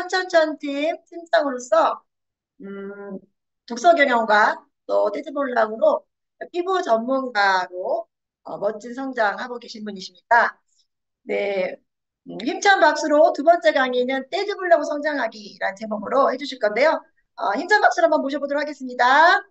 천천천 팀 팀장으로서 음, 독서 경영과 또 떼지볼락으로 피부 전문가로 멋진 성장하고 계신 분이십니다. 네, 힘찬 박수로 두 번째 강의는 떼지볼락 성장하기라는 제목으로 해주실 건데요. 힘찬 박수로 한번 모셔보도록 하겠습니다.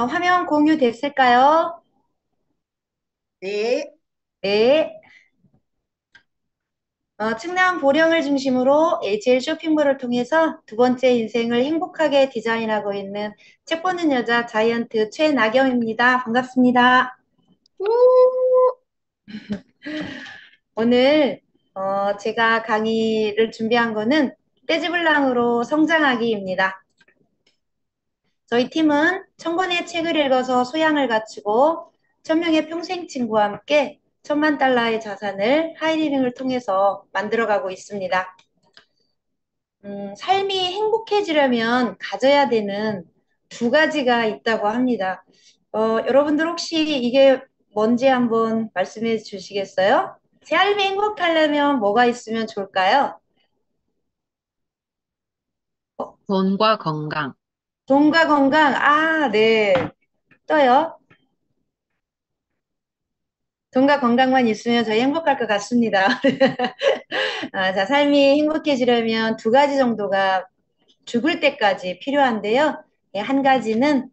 화면 공유 됐을까요? 네, 네. 측량 보령을 중심으로 AGL 쇼핑몰을 통해서 두 번째 인생을 행복하게 디자인하고 있는 책 보는 여자 자이언트 최나경입니다. 반갑습니다. 우! 오늘 제가 강의를 준비한 거는 떼지블랑으로 성장하기입니다. 저희 팀은 1000권의 책을 읽어서 소양을 갖추고 1000명의 평생 친구와 함께 1000만 달러의 자산을 하이리빙을 통해서 만들어가고 있습니다. 삶이 행복해지려면 가져야 되는 두 가지가 있다고 합니다. 여러분들 혹시 이게 뭔지 한번 말씀해 주시겠어요? 삶이 행복하려면 뭐가 있으면 좋을까요? 돈과 건강. 돈과 건강. 아, 네. 또요. 돈과 건강만 있으면 저희 행복할 것 같습니다. 자, 삶이 행복해지려면 두 가지 정도가 죽을 때까지 필요한데요. 한 가지는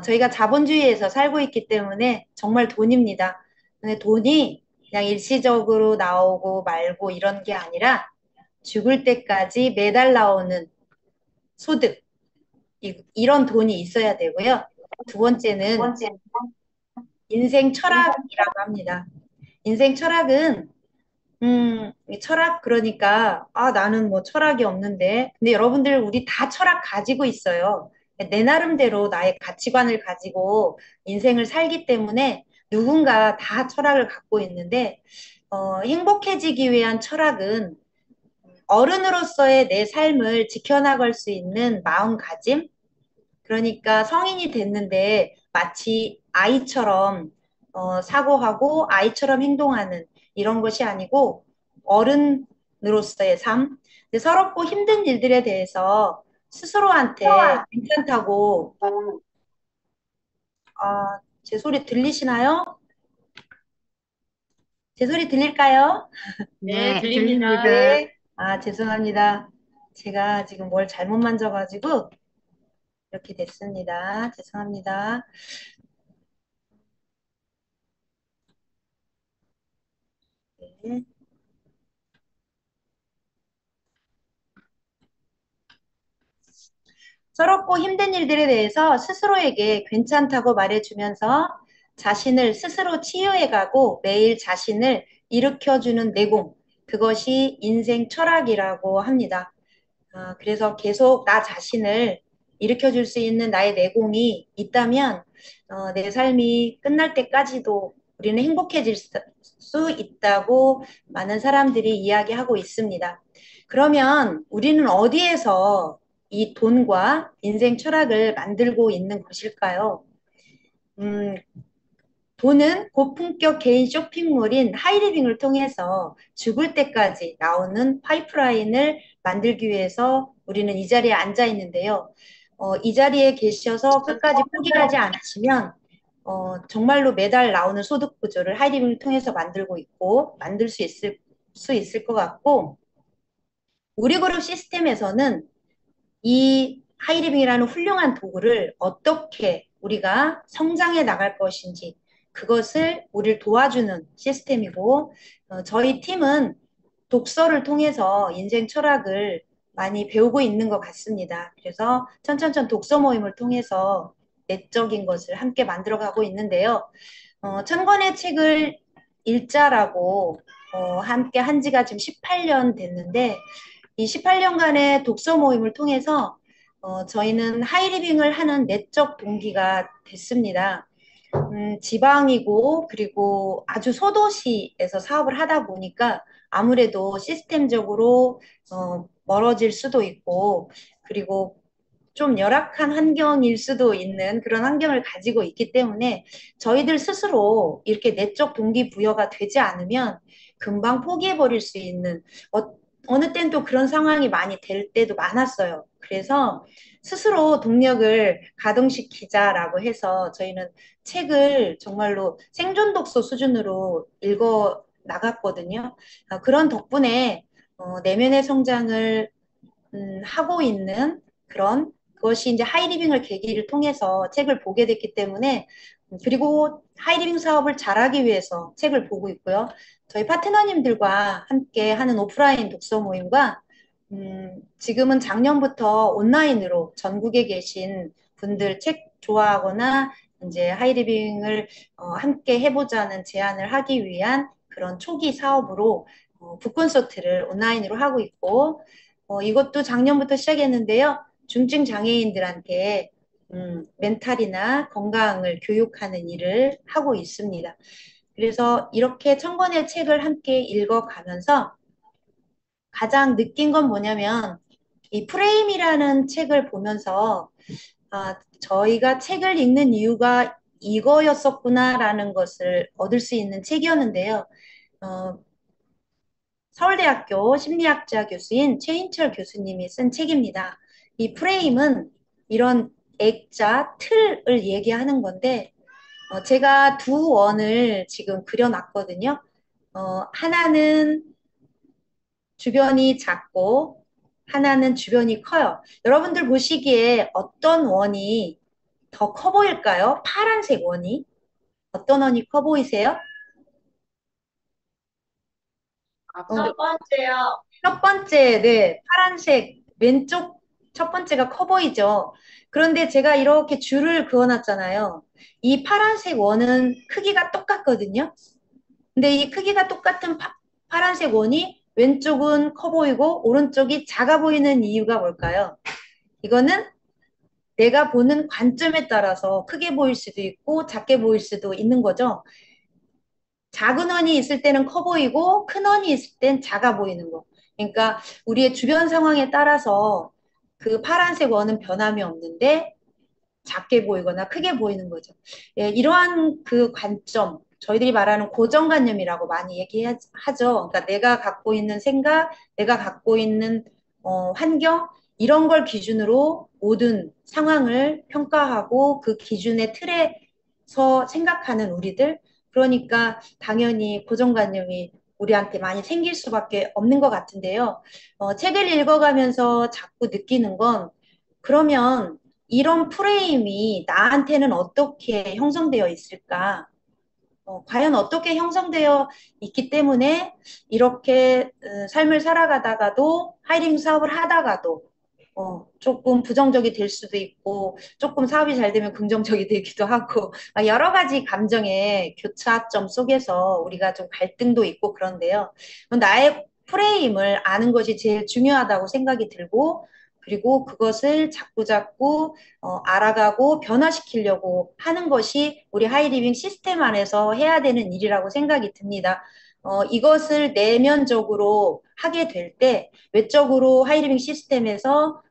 저희가 자본주의에서 살고 있기 때문에 정말 돈입니다. 근데 돈이 그냥 일시적으로 나오고 말고 이런 게 아니라 죽을 때까지 매달 나오는 소득, 이런 돈이 있어야 되고요. 두 번째는 인생 철학이라고 합니다. 인생 철학은 이 철학 그러니까 나는 뭐 철학이 없는데 근데 여러분들 우리 다 철학 가지고 있어요. 내 나름대로 나의 가치관을 가지고 인생을 살기 때문에 누군가 다 철학을 갖고 있는데 행복해지기 위한 철학은 어른으로서의 내 삶을 지켜나갈 수 있는 마음가짐. 그러니까 성인이 됐는데 마치 아이처럼 사고하고 아이처럼 행동하는 이런 것이 아니고 어른으로서의 삶. 근데 서럽고 힘든 일들에 대해서 스스로한테 괜찮다고 제 소리 들리시나요? 제 소리 들릴까요? 네, 네, 들립니다. 들립니다. 네. 죄송합니다. 제가 지금 뭘 잘못 만져가지고 이렇게 됐습니다. 죄송합니다. 네. 서럽고 힘든 일들에 대해서 스스로에게 괜찮다고 말해주면서 자신을 스스로 치유해가고 매일 자신을 일으켜주는 내공, 그것이 인생 철학이라고 합니다. 그래서 계속 나 자신을 일으켜줄 수 있는 나의 내공이 있다면 내 삶이 끝날 때까지도 우리는 행복해질 수 있다고 많은 사람들이 이야기하고 있습니다. 그러면 우리는 어디에서 이 돈과 인생 철학을 만들고 있는 것일까요? 음, 돈은 고품격 개인 쇼핑몰인 하이리빙을 통해서 죽을 때까지 나오는 파이프라인을 만들기 위해서 우리는 이 자리에 앉아 있는데요. 이 자리에 계셔서 끝까지 포기하지 않으시면 정말로 매달 나오는 소득 구조를 하이리빙을 통해서 만들고 있고 만들 수 있을 것 같고 우리 그룹 시스템에서는 이 하이리빙이라는 훌륭한 도구를 어떻게 우리가 성장해 나갈 것인지 그것을 우리를 도와주는 시스템이고 저희 팀은 독서를 통해서 인생 철학을 많이 배우고 있는 것 같습니다. 그래서 천천천 독서 모임을 통해서 내적인 것을 함께 만들어가고 있는데요. 1000권의 책을 읽자라고 함께 한 지가 지금 18년 됐는데 이 18년간의 독서 모임을 통해서 저희는 하이리빙을 하는 내적 동기가 됐습니다. 지방이고 그리고 아주 소도시에서 사업을 하다 보니까 아무래도 시스템적으로 멀어질 수도 있고, 그리고 좀 열악한 환경일 수도 있는 그런 환경을 가지고 있기 때문에 저희들 스스로 이렇게 내적 동기부여가 되지 않으면 금방 포기해버릴 수 있는 어느 땐 또 그런 상황이 많이 될 때도 많았어요. 그래서 스스로 동력을 가동시키자라고 해서 저희는 책을 정말로 생존 독서 수준으로 읽어 나갔거든요. 그런 덕분에 내면의 성장을 하고 있는 그런 그것이 이제 하이리빙을 계기를 통해서 책을 보게 됐기 때문에 그리고 하이리빙 사업을 잘하기 위해서 책을 보고 있고요. 저희 파트너님들과 함께 하는 오프라인 독서 모임과 지금은 작년부터 온라인으로 전국에 계신 분들 책 좋아하거나 이제 하이리빙을 함께 해보자는 제안을 하기 위한 그런 초기 사업으로 북콘서트를 온라인으로 하고 있고 이것도 작년부터 시작했는데요. 중증 장애인들한테 멘탈이나 건강을 교육하는 일을 하고 있습니다. 그래서 이렇게 천 권의 책을 함께 읽어가면서 가장 느낀 건 뭐냐면 이 프레임이라는 책을 보면서 저희가 책을 읽는 이유가 이거였었구나라는 것을 얻을 수 있는 책이었는데요. 어, 서울대학교 심리학자 교수인 최인철 교수님이 쓴 책입니다. 이 프레임은 이런 액자, 틀을 얘기하는 건데, 제가 두 원을 지금 그려놨거든요. 하나는 주변이 작고, 하나는 주변이 커요. 여러분들 보시기에 어떤 원이 더 커 보일까요? 파란색 원이. 어떤 원이 커 보이세요? 어, 첫 번째요. 첫 번째, 네, 파란색 왼쪽 첫 번째가 커 보이죠? 그런데 제가 이렇게 줄을 그어놨잖아요. 이 파란색 원은 크기가 똑같거든요. 근데 이 크기가 똑같은 파란색 원이 왼쪽은 커 보이고 오른쪽이 작아 보이는 이유가 뭘까요? 이거는 내가 보는 관점에 따라서 크게 보일 수도 있고 작게 보일 수도 있는 거죠. 작은 원이 있을 때는 커 보이고 큰 원이 있을 땐 작아 보이는 거. 그러니까 우리의 주변 상황에 따라서 그 파란색 원은 변함이 없는데 작게 보이거나 크게 보이는 거죠. 예, 이러한 그 관점, 저희들이 말하는 고정관념이라고 많이 얘기하죠. 그러니까 내가 갖고 있는 생각, 내가 갖고 있는 환경, 이런 걸 기준으로 모든 상황을 평가하고 그 기준의 틀에서 생각하는 우리들, 그러니까 당연히 고정관념이 우리한테 많이 생길 수밖에 없는 것 같은데요. 책을 읽어가면서 자꾸 느끼는 건 그러면 이런 프레임이 나한테는 어떻게 형성되어 있을까? 과연 어떻게 형성되어 있기 때문에 이렇게 삶을 살아가다가도 하이링 사업을 하다가도 조금 부정적이 될 수도 있고 조금 사업이 잘 되면 긍정적이 되기도 하고 여러 가지 감정의 교차점 속에서 우리가 좀 갈등도 있고 그런데요. 나의 프레임을 아는 것이 제일 중요하다고 생각이 들고 그리고 그것을 자꾸자꾸 알아가고 변화시키려고 하는 것이 우리 하이리빙 시스템 안에서 해야 되는 일이라고 생각이 듭니다. 이것을 내면적으로 하게 될 때 외적으로 하이리빙 시스템에서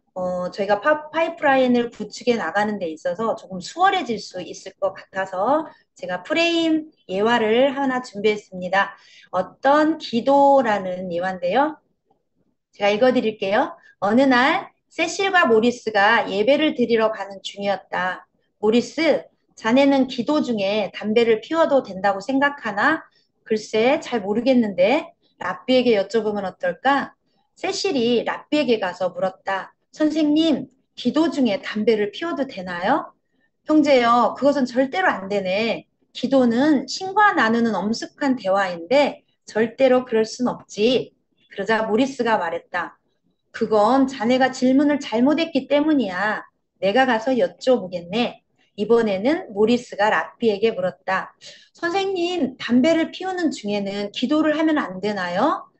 저희가 파이프라인을 구축해 나가는 데 있어서 조금 수월해질 수 있을 것 같아서 제가 프레임 예화를 하나 준비했습니다. 어떤 기도라는 예화인데요. 제가 읽어드릴게요. 어느 날 세실과 모리스가 예배를 드리러 가는 중이었다. 모리스, 자네는 기도 중에 담배를 피워도 된다고 생각하나? 글쎄, 잘 모르겠는데. 랍비에게 여쭤보면 어떨까? 세실이 랍비에게 가서 물었다. 선생님, 기도 중에 담배를 피워도 되나요? 형제여, 그것은 절대로 안 되네. 기도는 신과 나누는 엄숙한 대화인데 절대로 그럴 순 없지. 그러자 모리스가 말했다. 그건 자네가 질문을 잘못했기 때문이야. 내가 가서 여쭤보겠네. 이번에는 모리스가 랍비에게 물었다. 선생님, 담배를 피우는 중에는 기도를 하면 안 되나요?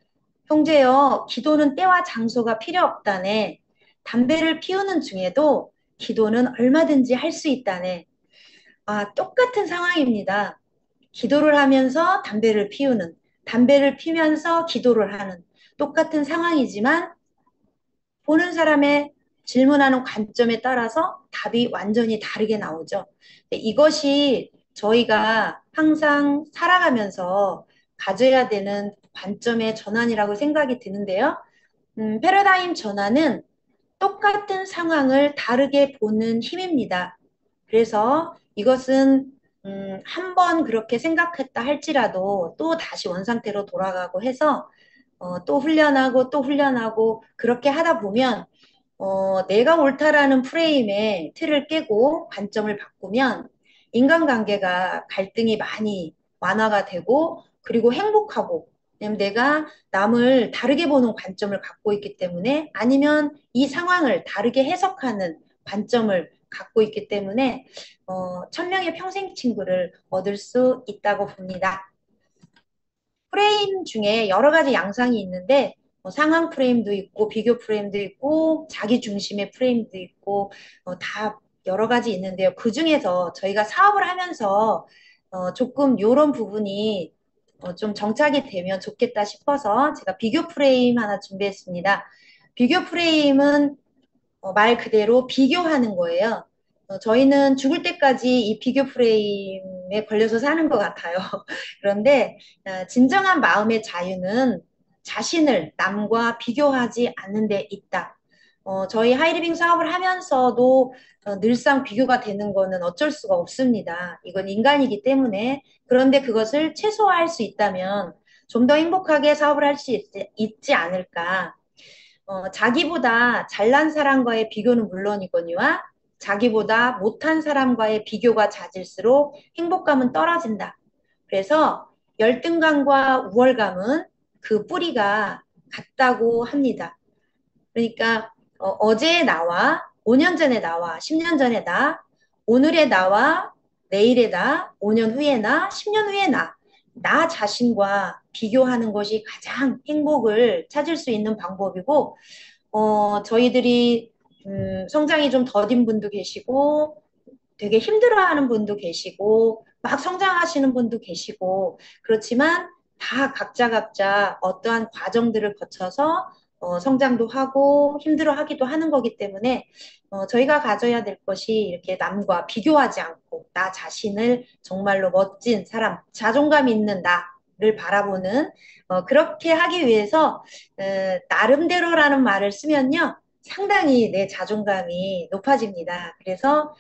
형제여, 기도는 때와 장소가 필요 없다네. 담배를 피우는 중에도 기도는 얼마든지 할 수 있다네. 똑같은 상황입니다. 기도를 하면서 담배를 피우는, 담배를 피면서 기도를 하는 똑같은 상황이지만 보는 사람의 질문하는 관점에 따라서 답이 완전히 다르게 나오죠. 이것이 저희가 항상 살아가면서 가져야 되는 관점의 전환이라고 생각이 드는데요. 패러다임 전환은 똑같은 상황을 다르게 보는 힘입니다. 그래서 이것은 한 번 그렇게 생각했다 할지라도 또 다시 원상태로 돌아가고 해서 또 훈련하고 또 훈련하고 그렇게 하다 보면 내가 옳다라는 프레임의 틀을 깨고 관점을 바꾸면 인간관계가 갈등이 많이 완화가 되고 그리고 행복하고 왜냐면 내가 남을 다르게 보는 관점을 갖고 있기 때문에 아니면 이 상황을 다르게 해석하는 관점을 갖고 있기 때문에 천명의 평생 친구를 얻을 수 있다고 봅니다. 프레임 중에 여러 가지 양상이 있는데 상황 프레임도 있고 비교 프레임도 있고 자기 중심의 프레임도 있고 다 여러 가지 있는데요. 그 중에서 저희가 사업을 하면서 조금 이런 부분이 좀 정착이 되면 좋겠다 싶어서 제가 비교 프레임 하나 준비했습니다. 비교 프레임은 말 그대로 비교하는 거예요. 저희는 죽을 때까지 이 비교 프레임에 걸려서 사는 것 같아요. 그런데 진정한 마음의 자유는 자신을 남과 비교하지 않는 데 있다. 저희 하이리빙 사업을 하면서도 늘상 비교가 되는 거는 어쩔 수가 없습니다. 이건 인간이기 때문에. 그런데 그것을 최소화할 수 있다면 좀 더 행복하게 사업을 할 수 있지 않을까. 자기보다 잘난 사람과의 비교는 물론이거니와 자기보다 못한 사람과의 비교가 잦을수록 행복감은 떨어진다. 그래서 열등감과 우월감은 그 뿌리가 같다고 합니다. 그러니까 어제의 나와 5년 전의 나와 10년 전의 나, 오늘의 나와 내일의 나, 5년 후의 나, 10년 후의 나 자신과 비교하는 것이 가장 행복을 찾을 수 있는 방법이고 저희들이 성장이 좀 더딘 분도 계시고 되게 힘들어하는 분도 계시고 막 성장하시는 분도 계시고 그렇지만 다 각자 어떠한 과정들을 거쳐서 성장도 하고 힘들어하기도 하는 거기 때문에 저희가 가져야 될 것이 이렇게 남과 비교하지 않고 나 자신을 정말로 멋진 사람, 자존감 있는 나를 바라보는 그렇게 하기 위해서 나름대로라는 말을 쓰면요. 상당히 내 자존감이 높아집니다. 그래서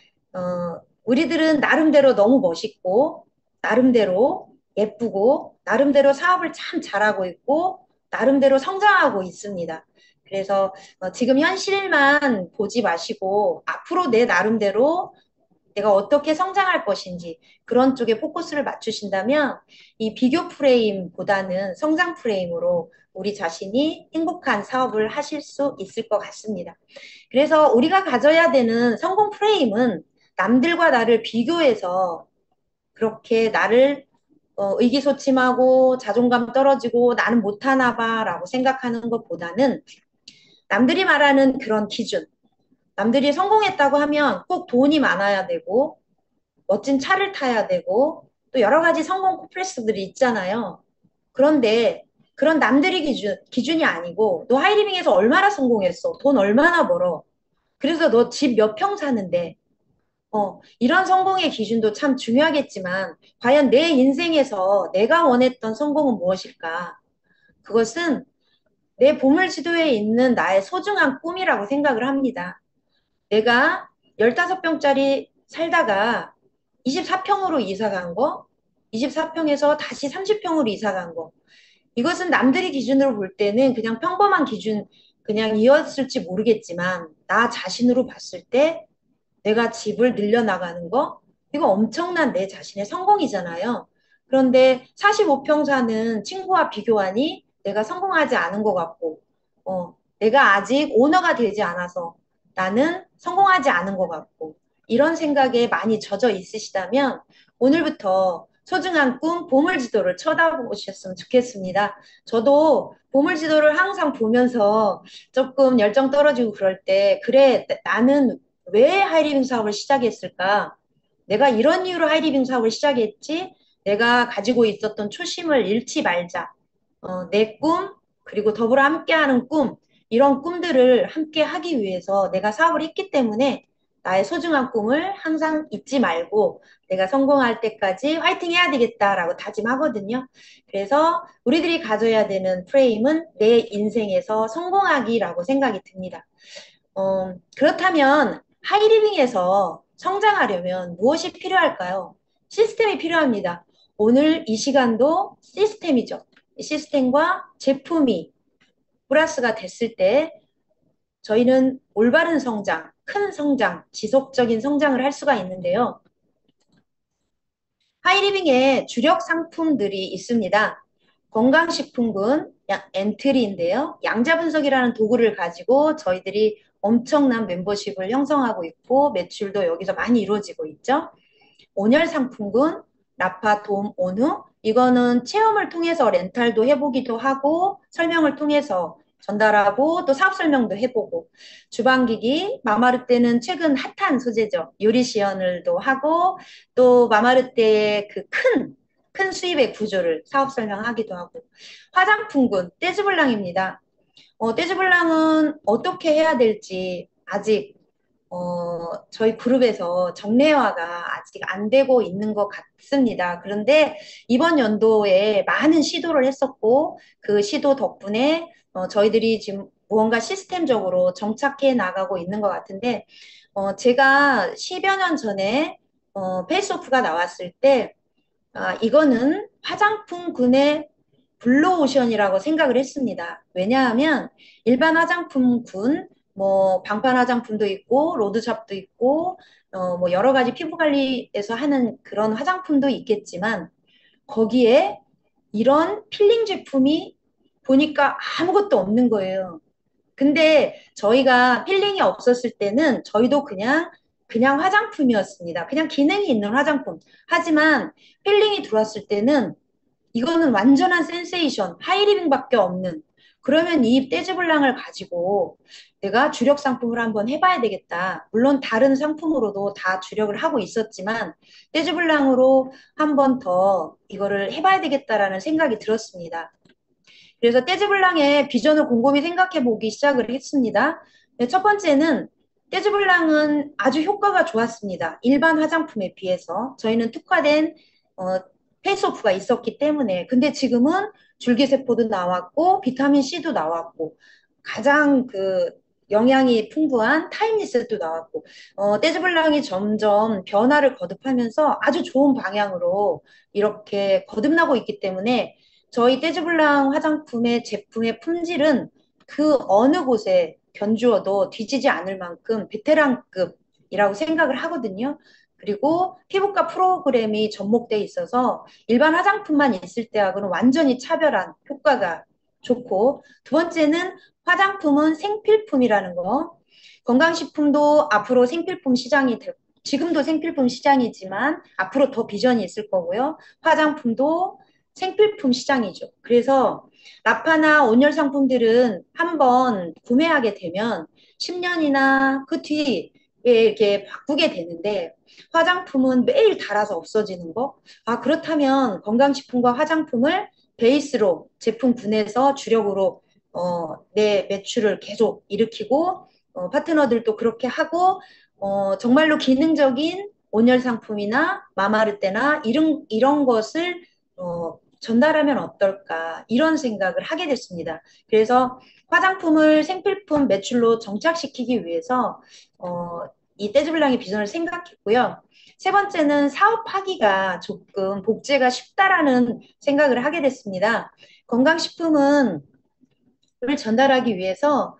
우리들은 나름대로 너무 멋있고, 나름대로 예쁘고, 나름대로 사업을 참 잘하고 있고, 나름대로 성장하고 있습니다. 그래서 지금 현실만 보지 마시고, 앞으로 내 나름대로 내가 어떻게 성장할 것인지 그런 쪽에 포커스를 맞추신다면 이 비교 프레임보다는 성장 프레임으로 우리 자신이 행복한 사업을 하실 수 있을 것 같습니다. 그래서 우리가 가져야 되는 성공 프레임은 남들과 나를 비교해서 그렇게 나를 의기소침하고 자존감 떨어지고 나는 못하나 봐라고 생각하는 것보다는 남들이 말하는 그런 기준, 남들이 성공했다고 하면 꼭 돈이 많아야 되고 멋진 차를 타야 되고 또 여러 가지 성공 콤플렉스들이 있잖아요. 그런데 그런 남들이 기준이 아니고 너 하이리빙에서 얼마나 성공했어? 돈 얼마나 벌어? 그래서 너 집 몇 평 사는데 이런 성공의 기준도 참 중요하겠지만 과연 내 인생에서 내가 원했던 성공은 무엇일까? 그것은 내 보물지도에 있는 나의 소중한 꿈이라고 생각을 합니다. 내가 15평짜리 살다가 24평으로 이사 간 거, 24평에서 다시 30평으로 이사 간 거. 이것은 남들이 기준으로 볼 때는 그냥 평범한 기준, 그냥 이었을지 모르겠지만, 나 자신으로 봤을 때 내가 집을 늘려나가는 거, 이거 엄청난 내 자신의 성공이잖아요. 그런데 45평 사는 친구와 비교하니 내가 성공하지 않은 것 같고, 내가 아직 오너가 되지 않아서 나는 성공하지 않은 것 같고, 이런 생각에 많이 젖어 있으시다면 오늘부터 소중한 꿈, 보물지도를 쳐다보셨으면 좋겠습니다. 저도 보물지도를 항상 보면서 조금 열정 떨어지고 그럴 때, 그래, 나는 왜 하이리빙 사업을 시작했을까? 내가 이런 이유로 하이리빙 사업을 시작했지? 내가 가지고 있었던 초심을 잃지 말자. 내 꿈, 그리고 더불어 함께하는 꿈, 이런 꿈들을 함께 하기 위해서 내가 사업을 했기 때문에 나의 소중한 꿈을 항상 잊지 말고 내가 성공할 때까지 화이팅 해야 되겠다라고 다짐하거든요. 그래서 우리들이 가져야 되는 프레임은 내 인생에서 성공하기라고 생각이 듭니다. 그렇다면 하이리빙에서 성장하려면 무엇이 필요할까요? 시스템이 필요합니다. 오늘 이 시간도 시스템이죠. 시스템과 제품이 플러스가 됐을 때 저희는 올바른 성장, 큰 성장, 지속적인 성장을 할 수가 있는데요. 하이리빙에 주력 상품들이 있습니다. 건강식품군 엔트리인데요. 양자분석이라는 도구를 가지고 저희들이 엄청난 멤버십을 형성하고 있고 매출도 여기서 많이 이루어지고 있죠. 온열 상품군, 라파 돔 온우 이거는 체험을 통해서 렌탈도 해보기도 하고 설명을 통해서 전달하고 또 사업 설명도 해보고 주방기기 마마르떼는 최근 핫한 소재죠. 요리 시연을도 하고 또 마마르떼의 그 큰 수입의 구조를 사업 설명하기도 하고 화장품군 떼즈블랑입니다. 떼즈블랑은 어떻게 해야 될지 아직 저희 그룹에서 정례화가 아직 안 되고 있는 것 같습니다. 그런데 이번 연도에 많은 시도를 했었고, 그 시도 덕분에 저희들이 지금 무언가 시스템적으로 정착해 나가고 있는 것 같은데, 제가 10여 년 전에 페이스오프가 나왔을 때, 이거는 화장품군의 블루오션이라고 생각을 했습니다. 왜냐하면 일반 화장품군, 뭐 방판 화장품도 있고 로드샵도 있고 뭐 여러 가지 피부 관리에서 하는 그런 화장품도 있겠지만 거기에 이런 필링 제품이 보니까 아무것도 없는 거예요. 근데 저희가 필링이 없었을 때는 저희도 그냥 화장품이었습니다. 그냥 기능이 있는 화장품. 하지만 필링이 들어왔을 때는 이거는 완전한 센세이션, 하이리빙밖에 없는. 그러면 이 떼즈블랑을 가지고 내가 주력 상품을 한번 해봐야 되겠다. 물론 다른 상품으로도 다 주력을 하고 있었지만 떼즈블랑으로 한번 더 이거를 해봐야 되겠다라는 생각이 들었습니다. 그래서 떼즈블랑의 비전을 곰곰이 생각해 보기 시작을 했습니다. 네, 첫 번째는 떼즈블랑은 아주 효과가 좋았습니다. 일반 화장품에 비해서 저희는 특화된 어, 페이스오프가 있었기 때문에 근데 지금은 줄기세포도 나왔고 비타민 C도 나왔고 가장 그 영양이 풍부한 타임리셋도 나왔고 떼즈블랑이 점점 변화를 거듭하면서 아주 좋은 방향으로 이렇게 거듭나고 있기 때문에 저희 떼즈블랑 화장품의 제품의 품질은 그 어느 곳에 견주어도 뒤지지 않을 만큼 베테랑급이라고 생각을 하거든요. 그리고 피부과 프로그램이 접목돼 있어서 일반 화장품만 있을 때하고는 완전히 차별한 효과가 좋고 두 번째는 화장품은 생필품이라는 거. 건강식품도 앞으로 생필품 시장이 될 지금도 생필품 시장이지만 앞으로 더 비전이 있을 거고요. 화장품도 생필품 시장이죠. 그래서 라파나 온열 상품들은 한번 구매하게 되면 10년이나 그 뒤에 이렇게 바꾸게 되는데 화장품은 매일 달아서 없어지는 거. 그렇다면 건강식품과 화장품을 베이스로 제품 분해서 주력으로 내 매출을 계속 일으키고 파트너들도 그렇게 하고 정말로 기능적인 온열 상품이나 마마르떼나 이런 것을 전달하면 어떨까 이런 생각을 하게 됐습니다. 그래서 화장품을 생필품 매출로 정착시키기 위해서 이 떼즈블랑의 비전을 생각했고요. 세 번째는 사업하기가 조금 복제가 쉽다라는 생각을 하게 됐습니다. 건강식품은 을 전달하기 위해서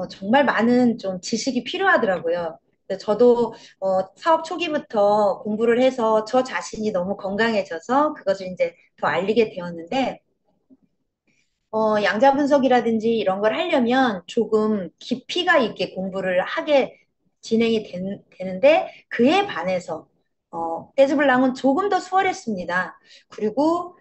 정말 많은 좀 지식이 필요하더라고요. 근데 저도 사업 초기부터 공부를 해서 저 자신이 너무 건강해져서 그것을 이제 더 알리게 되었는데 양자 분석이라든지 이런 걸 하려면 조금 깊이가 있게 공부를 하게 되는데 그에 반해서 떼즈블랑은 조금 더 수월했습니다. 그리고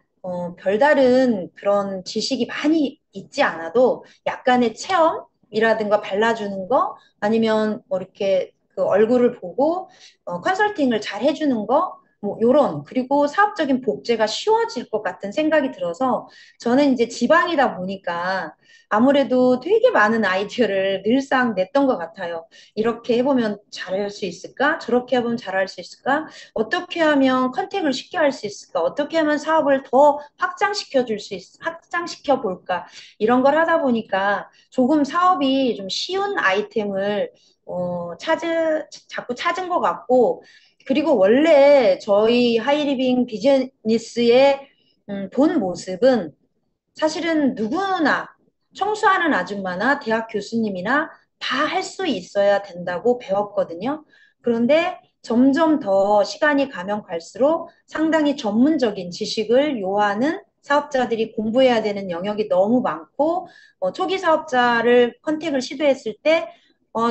별다른 그런 지식이 많이 있지 않아도 약간의 체험이라든가 발라주는 거 아니면 뭐 이렇게 그 얼굴을 보고 컨설팅을 잘 해주는 거 뭐 요런 그리고 사업적인 복제가 쉬워질 것 같은 생각이 들어서 저는 이제 지방이다 보니까 아무래도 되게 많은 아이디어를 늘상 냈던 것 같아요. 이렇게 해보면 잘할 수 있을까? 저렇게 해보면 잘할 수 있을까? 어떻게 하면 컨택을 쉽게 할 수 있을까? 어떻게 하면 사업을 더 확장시켜 볼까? 이런 걸 하다 보니까 조금 사업이 좀 쉬운 아이템을 자꾸 찾은 것 같고, 그리고 원래 저희 하이리빙 비즈니스의 본 모습은 사실은 누구나 청소하는 아줌마나 대학 교수님이나 다 할 수 있어야 된다고 배웠거든요. 그런데 점점 더 시간이 가면 갈수록 상당히 전문적인 지식을 요하는 사업자들이 공부해야 되는 영역이 너무 많고, 초기 사업자를 컨택을 시도했을 때,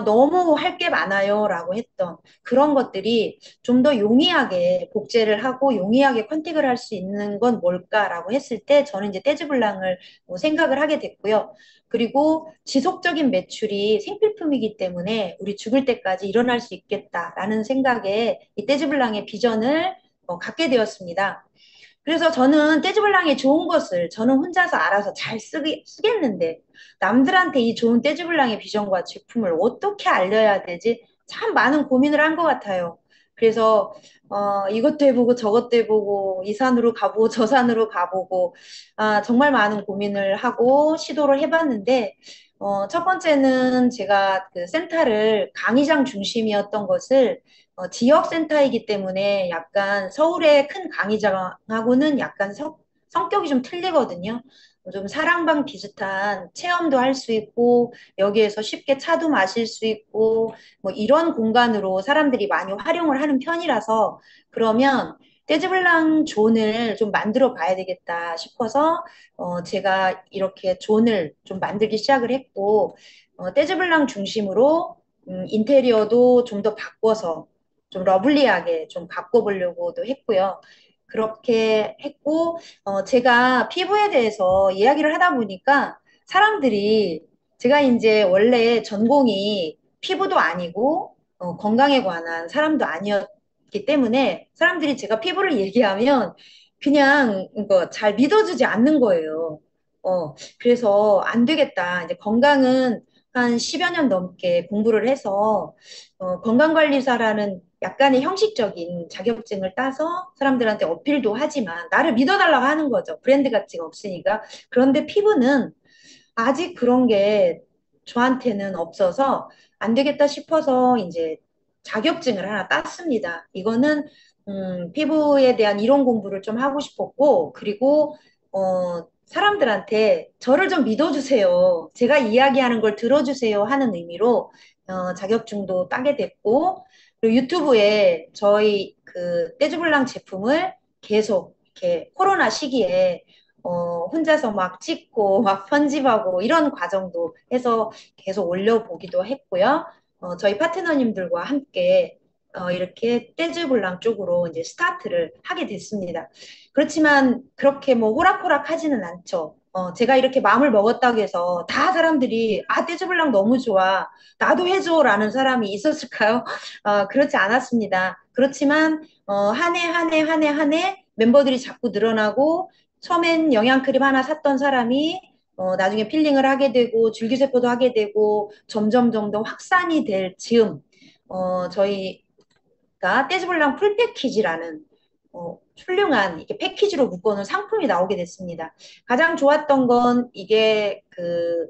너무 할 게 많아요 라고 했던 그런 것들이 좀 더 용이하게 복제를 하고 용이하게 컨택을 할 수 있는 건 뭘까라고 했을 때 저는 이제 떼즈블랑을 생각을 하게 됐고요. 그리고 지속적인 매출이 생필품이기 때문에 우리 죽을 때까지 일어날 수 있겠다라는 생각에 이 떼즈블랑의 비전을 갖게 되었습니다. 그래서 저는 떼즈블랑의 좋은 것을 저는 혼자서 알아서 쓰겠는데 남들한테 이 좋은 떼즈블랑의 비전과 제품을 어떻게 알려야 되지? 참 많은 고민을 한 것 같아요. 그래서 이것도 해보고 저것도 해보고 이 산으로 가보고 저 산으로 가보고 정말 많은 고민을 하고 시도를 해봤는데 첫 번째는 제가 그 센터를 강의장 중심이었던 것을 지역센터이기 때문에 약간 서울의 큰 강의장하고는 약간 성격이 좀 틀리거든요. 좀 사랑방 비슷한 체험도 할 수 있고, 여기에서 쉽게 차도 마실 수 있고, 뭐 이런 공간으로 사람들이 많이 활용을 하는 편이라서, 그러면 떼즈블랑 존을 좀 만들어 봐야 되겠다 싶어서, 제가 이렇게 존을 좀 만들기 시작을 했고, 떼즈블랑 중심으로 인테리어도 좀 더 바꿔서 좀 러블리하게 좀 바꿔보려고도 했고요. 그렇게 했고, 제가 피부에 대해서 이야기를 하다 보니까 사람들이 제가 이제 원래 전공이 피부도 아니고 건강에 관한 사람도 아니었기 때문에 사람들이 제가 피부를 얘기하면 그냥 이거 잘 믿어주지 않는 거예요. 그래서 안 되겠다. 이제 건강은 한 10여 년 넘게 공부를 해서 건강관리사라는 약간의 형식적인 자격증을 따서 사람들한테 어필도 하지만 나를 믿어달라고 하는 거죠. 브랜드 가치가 없으니까. 그런데 피부는 아직 그런 게 저한테는 없어서 안 되겠다 싶어서 이제 자격증을 하나 땄습니다. 이거는 피부에 대한 이론 공부를 좀 하고 싶었고, 그리고 사람들한테 저를 좀 믿어주세요. 제가 이야기하는 걸 들어주세요 하는 의미로 자격증도 따게 됐고, 그리고 유튜브에 저희 그 떼주블랑 제품을 계속 이렇게 코로나 시기에 혼자서 막 찍고 막 편집하고 이런 과정도 해서 계속 올려보기도 했고요. 저희 파트너님들과 함께 이렇게 떼즈블랑 쪽으로 이제 스타트를 하게 됐습니다. 그렇지만 그렇게 뭐 호락호락 하지는 않죠. 제가 이렇게 마음을 먹었다고 해서 다 사람들이 떼즈블랑 너무 좋아. 나도 해줘라는 사람이 있었을까요? 그렇지 않았습니다. 그렇지만 한 해 한 해 한 해 한 해 멤버들이 자꾸 늘어나고 처음엔 영양크림 하나 샀던 사람이 나중에 필링을 하게 되고 줄기세포도 하게 되고 점점 더 확산이 될 즈음 저희가 떼즈블랑 풀패키지라는 훌륭한 이게 패키지로 묶어놓은 상품이 나오게 됐습니다. 가장 좋았던 건 이게 그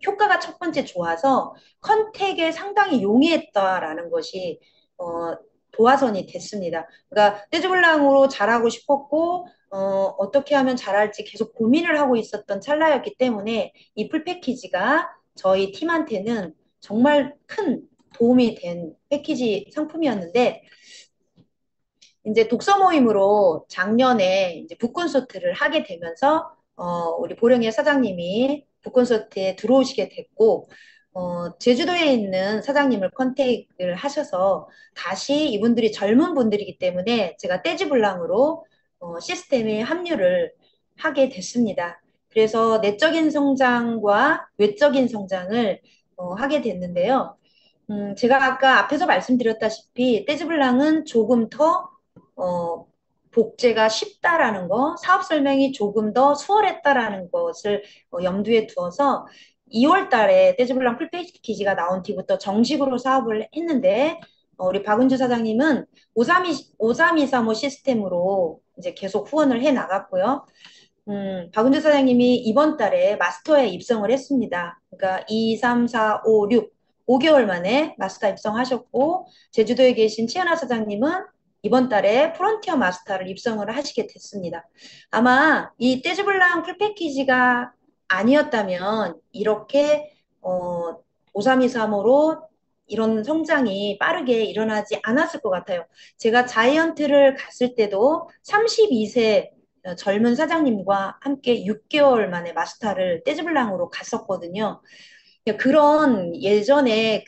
효과가 첫 번째 좋아서 컨택에 상당히 용이했다라는 것이 도화선이 됐습니다. 그러니까 떼즈블랑으로 잘하고 싶었고 어떻게 하면 잘할지 계속 고민을 하고 있었던 찰나였기 때문에 이 풀 패키지가 저희 팀한테는 정말 큰 도움이 된 패키지 상품이었는데 이제 독서 모임으로 작년에 이제 북콘서트를 하게 되면서 우리 보령의 사장님이 북콘서트에 들어오시게 됐고 제주도에 있는 사장님을 컨택을 하셔서 다시 이분들이 젊은 분들이기 때문에 제가 떼지블랑으로 시스템에 합류를 하게 됐습니다. 그래서 내적인 성장과 외적인 성장을 하게 됐는데요. 제가 아까 앞에서 말씀드렸다시피 떼즈블랑은 조금 더 어, 복제가 쉽다라는 거, 사업 설명이 조금 더 수월했다라는 것을 염두에 두어서 2월 달에 떼즈블랑 풀패키지가 나온 뒤부터 정식으로 사업을 했는데 우리 박은주 사장님은 53235 시스템으로 이제 계속 후원을 해 나갔고요. 박은주 사장님이 이번 달에 마스터에 입성을 했습니다. 그러니까 2, 3, 4, 5, 6, 5개월 만에 마스터 입성하셨고, 제주도에 계신 최연아 사장님은 이번 달에 프론티어 마스터를 입성을 하시게 됐습니다. 아마 이 떼즈블랑 풀패키지가 아니었다면 이렇게 5323호로 이런 성장이 빠르게 일어나지 않았을 것 같아요. 제가 자이언트를 갔을 때도 32세 젊은 사장님과 함께 6개월 만에 마스터를 떼즈블랑으로 갔었거든요. 그런 예전에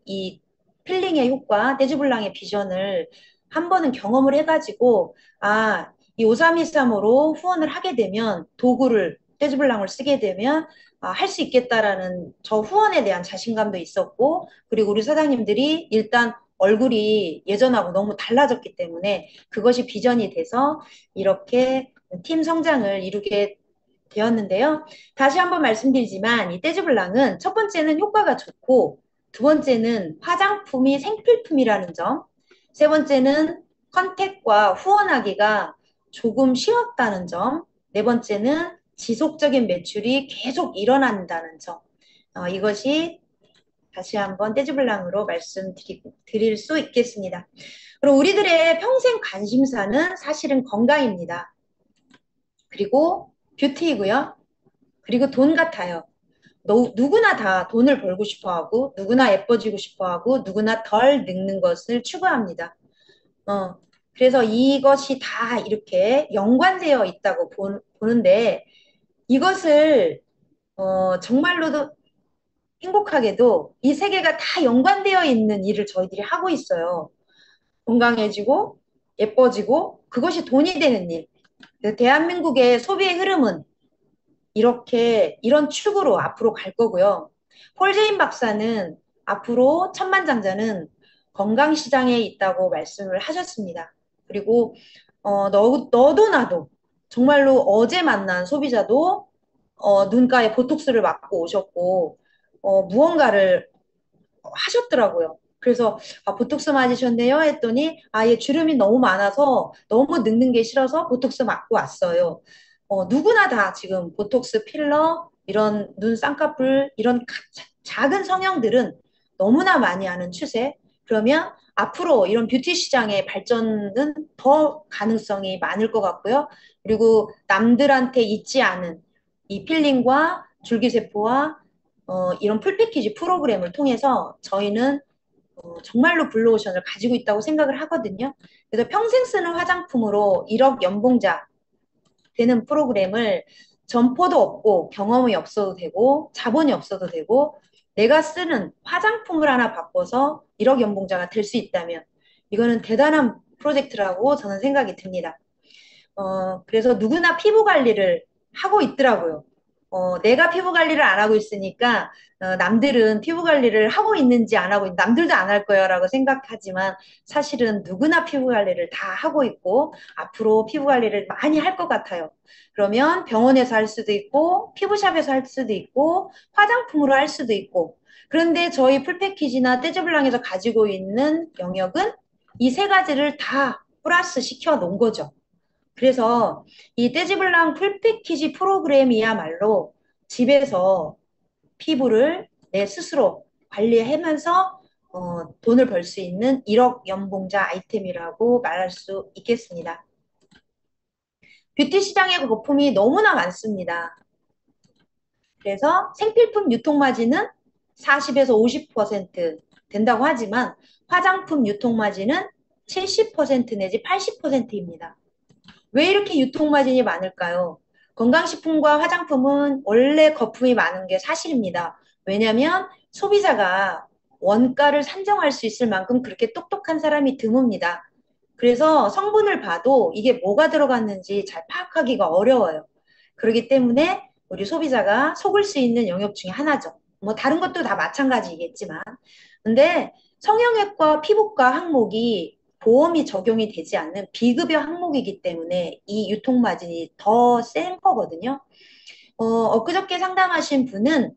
이 필링의 효과, 떼즈블랑의 비전을 한 번은 경험을 해가지고, 아, 이 5323으로 후원을 하게 되면, 도구를, 떼즈블랑을 쓰게 되면, 할 수 있겠다라는 저 후원에 대한 자신감도 있었고, 그리고 우리 사장님들이 일단 얼굴이 예전하고 너무 달라졌기 때문에 그것이 비전이 돼서 이렇게 팀 성장을 이루게 되었는데요. 다시 한번 말씀드리지만 이 떼즈블랑은 첫 번째는 효과가 좋고 두 번째는 화장품이 생필품이라는 점, 세 번째는 컨택과 후원하기가 조금 쉬웠다는 점, 네 번째는 지속적인 매출이 계속 일어난다는 점. 이것이 다시 한번 떼즈블랑으로 말씀드릴 수 있겠습니다. 그럼 우리들의 평생 관심사는 사실은 건강입니다. 그리고 뷰티이고요. 그리고 돈 같아요. 누구나 다 돈을 벌고 싶어 하고, 누구나 예뻐지고 싶어 하고, 누구나 덜 늙는 것을 추구합니다. 어, 그래서 이것이 다 이렇게 연관되어 있다고 보는데, 이것을, 정말로도 행복하게도 이 세 개가 다 연관되어 있는 일을 저희들이 하고 있어요. 건강해지고, 예뻐지고, 그것이 돈이 되는 일. 대한민국의 소비의 흐름은 이런 축으로 앞으로 갈 거고요. 폴제인 박사는 앞으로 천만장자는 건강시장에 있다고 말씀을 하셨습니다. 그리고 너도 나도 정말로 어제 만난 소비자도 눈가에 보톡스를 맞고 오셨고 무언가를 하셨더라고요. 그래서 보톡스 맞으셨네요 했더니 얘 주름이 너무 많아서 너무 늙는 게 싫어서 보톡스 맞고 왔어요. 누구나 다 지금 보톡스 필러 이런 눈 쌍꺼풀 이런 작은 성형들은 너무나 많이 하는 추세. 그러면 앞으로 이런 뷰티 시장의 발전은 더 가능성이 많을 것 같고요. 그리고 남들한테 있지 않은 이 필링과 줄기세포와 이런 풀패키지 프로그램을 통해서 저희는 정말로 블루오션을 가지고 있다고 생각을 하거든요. 그래서 평생 쓰는 화장품으로 1억 연봉자 되는 프로그램을 점포도 없고 경험이 없어도 되고 자본이 없어도 되고 내가 쓰는 화장품을 하나 바꿔서 1억 연봉자가 될 수 있다면 이거는 대단한 프로젝트라고 저는 생각이 듭니다. 그래서 누구나 피부 관리를 하고 있더라고요. 내가 피부 관리를 안 하고 있으니까 남들은 피부 관리를 하고 있는지 안 하고 남들도 안 할 거야라고 생각하지만 사실은 누구나 피부 관리를 다 하고 있고 앞으로 피부 관리를 많이 할 것 같아요. 그러면 병원에서 할 수도 있고 피부샵에서 할 수도 있고 화장품으로 할 수도 있고 그런데 저희 풀패키지나 떼즈블랑에서 가지고 있는 영역은 이 세 가지를 다 플러스 시켜 놓은 거죠. 그래서 이 떼지블랑 풀패키지 프로그램이야말로 집에서 피부를 내 스스로 관리하면서 돈을 벌 수 있는 1억 연봉자 아이템이라고 말할 수 있겠습니다. 뷰티 시장의 거품이 너무나 많습니다. 그래서 생필품 유통 마진은 40에서 50% 된다고 하지만 화장품 유통 마진은 70% 내지 80%입니다. 왜 이렇게 유통 마진이 많을까요? 건강식품과 화장품은 원래 거품이 많은 게 사실입니다. 왜냐하면 소비자가 원가를 산정할 수 있을 만큼 그렇게 똑똑한 사람이 드뭅니다. 그래서 성분을 봐도 이게 뭐가 들어갔는지 잘 파악하기가 어려워요. 그렇기 때문에 우리 소비자가 속을 수 있는 영역 중에 하나죠. 뭐 다른 것도 다 마찬가지겠지만. 근데 성형외과 피부과 항목이 보험이 적용이 되지 않는 비급여 항목이기 때문에 이 유통마진이 더 센 거거든요. 엊그저께 상담하신 분은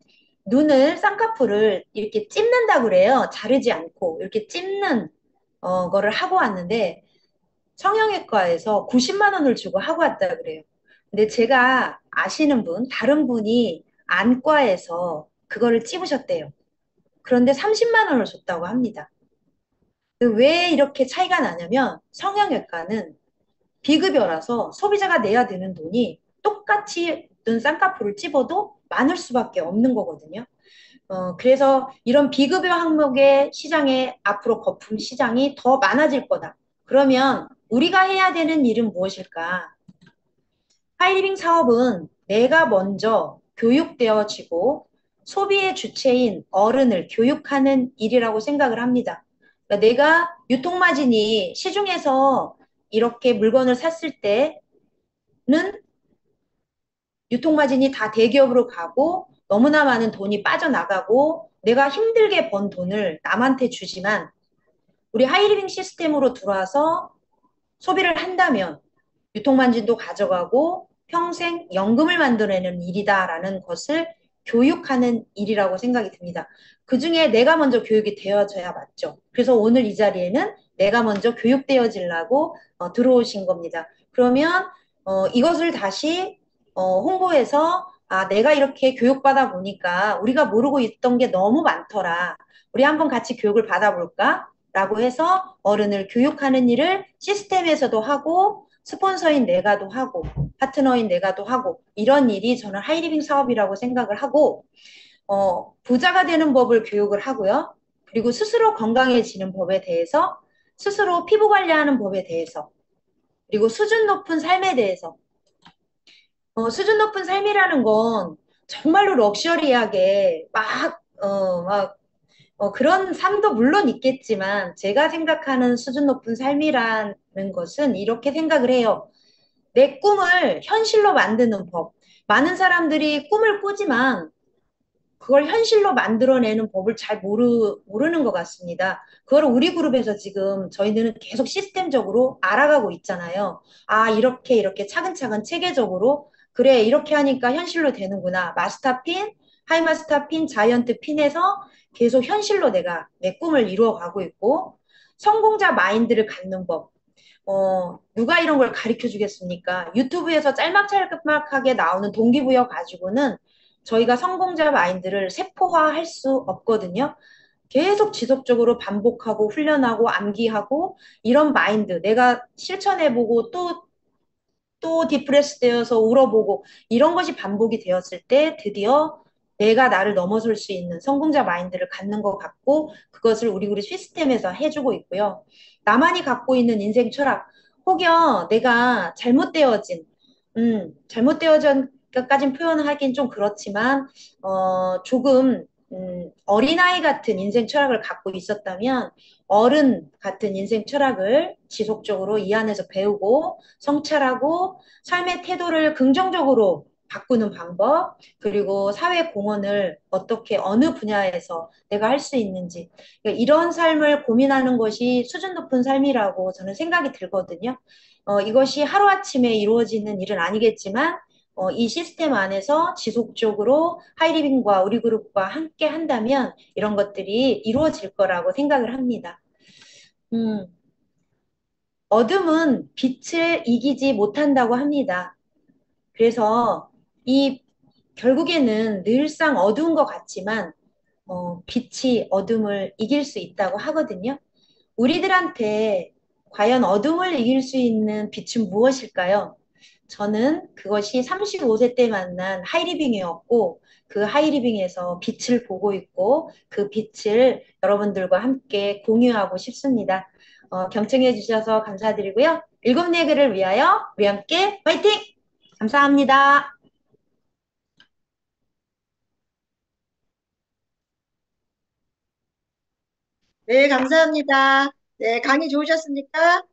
눈을, 쌍꺼풀을 이렇게 찝는다 그래요. 자르지 않고 이렇게 찝는 거를 하고 왔는데 성형외과에서 90만 원을 주고 하고 왔다 그래요. 근데 제가 아시는 분, 다른 분이 안과에서 그거를 찝으셨대요. 그런데 30만 원을 줬다고 합니다. 왜 이렇게 차이가 나냐면 성형외과는 비급여라서 소비자가 내야 되는 돈이 똑같이 눈 쌍꺼풀을 찝어도 많을 수밖에 없는 거거든요. 그래서 이런 비급여 항목의 시장에 앞으로 거품 시장이 더 많아질 거다. 그러면 우리가 해야 되는 일은 무엇일까? 하이리빙 사업은 내가 먼저 교육되어지고 소비의 주체인 어른을 교육하는 일이라고 생각을 합니다. 그러니까 내가 유통마진이 시중에서 이렇게 물건을 샀을 때는 유통마진이 다 대기업으로 가고 너무나 많은 돈이 빠져나가고 내가 힘들게 번 돈을 남한테 주지만 우리 하이리빙 시스템으로 들어와서 소비를 한다면 유통만진도 가져가고 평생 연금을 만들어내는 일이다라는 것을 교육하는 일이라고 생각이 듭니다. 그중에 내가 먼저 교육이 되어져야 맞죠. 그래서 오늘 이 자리에는 내가 먼저 교육되어지려고 들어오신 겁니다. 그러면 이것을 다시 홍보해서 내가 이렇게 교육받아 보니까 우리가 모르고 있던 게 너무 많더라. 우리 한번 같이 교육을 받아볼까? 라고 해서 어른을 교육하는 일을 시스템에서도 하고 스폰서인 내가도 하고 파트너인 내가도 하고 이런 일이 저는 하이리빙 사업이라고 생각을 하고 부자가 되는 법을 교육을 하고요. 그리고 스스로 건강해지는 법에 대해서 스스로 피부 관리하는 법에 대해서 그리고 수준 높은 삶에 대해서 수준 높은 삶이라는 건 정말로 럭셔리하게 그런 삶도 물론 있겠지만 제가 생각하는 수준 높은 삶이라는 것은 이렇게 생각을 해요. 내 꿈을 현실로 만드는 법. 많은 사람들이 꿈을 꾸지만 그걸 현실로 만들어내는 법을 잘 모르는 것 같습니다. 그걸 우리 그룹에서 지금 저희들은 계속 시스템적으로 알아가고 있잖아요. 이렇게 차근차근 체계적으로 그래, 이렇게 하니까 현실로 되는구나. 마스터핀, 하이마스터핀, 자이언트 핀에서 계속 현실로 내가 내 꿈을 이루어가고 있고 성공자 마인드를 갖는 법. 누가 이런 걸 가르쳐 주겠습니까? 유튜브에서 짤막짤막하게 나오는 동기부여 가지고는 저희가 성공자 마인드를 세포화할 수 없거든요. 계속 지속적으로 반복하고 훈련하고 암기하고 이런 마인드 내가 실천해보고 또 디프레스 되어서 울어보고 이런 것이 반복이 되었을 때 드디어 내가 나를 넘어설 수 있는 성공자 마인드를 갖는 것 같고 그것을 우리 시스템에서 해주고 있고요. 나만이 갖고 있는 인생 철학 혹여 내가 잘못되어진까지는 표현을 하긴 좀 그렇지만 조금 어린아이 같은 인생 철학을 갖고 있었다면 어른 같은 인생 철학을 지속적으로 이 안에서 배우고 성찰하고 삶의 태도를 긍정적으로 바꾸는 방법, 그리고 사회 공헌을 어떻게 어느 분야에서 내가 할 수 있는지 그러니까 이런 삶을 고민하는 것이 수준 높은 삶이라고 저는 생각이 들거든요. 이것이 하루아침에 이루어지는 일은 아니겠지만 이 시스템 안에서 지속적으로 하이리빙과 우리 그룹과 함께 한다면 이런 것들이 이루어질 거라고 생각을 합니다. 음, 어둠은 빛을 이기지 못한다고 합니다. 그래서 이 결국에는 늘상 어두운 것 같지만 빛이 어둠을 이길 수 있다고 하거든요. 우리들한테 과연 어둠을 이길 수 있는 빛은 무엇일까요? 저는 그것이 35세 때 만난 하이리빙이었고 그 하이리빙에서 빛을 보고 있고 그 빛을 여러분들과 함께 공유하고 싶습니다. 경청해 주셔서 감사드리고요. 일곱 내기를 위하여 우리 함께 화이팅! 감사합니다. 네, 감사합니다. 네, 강의 좋으셨습니까?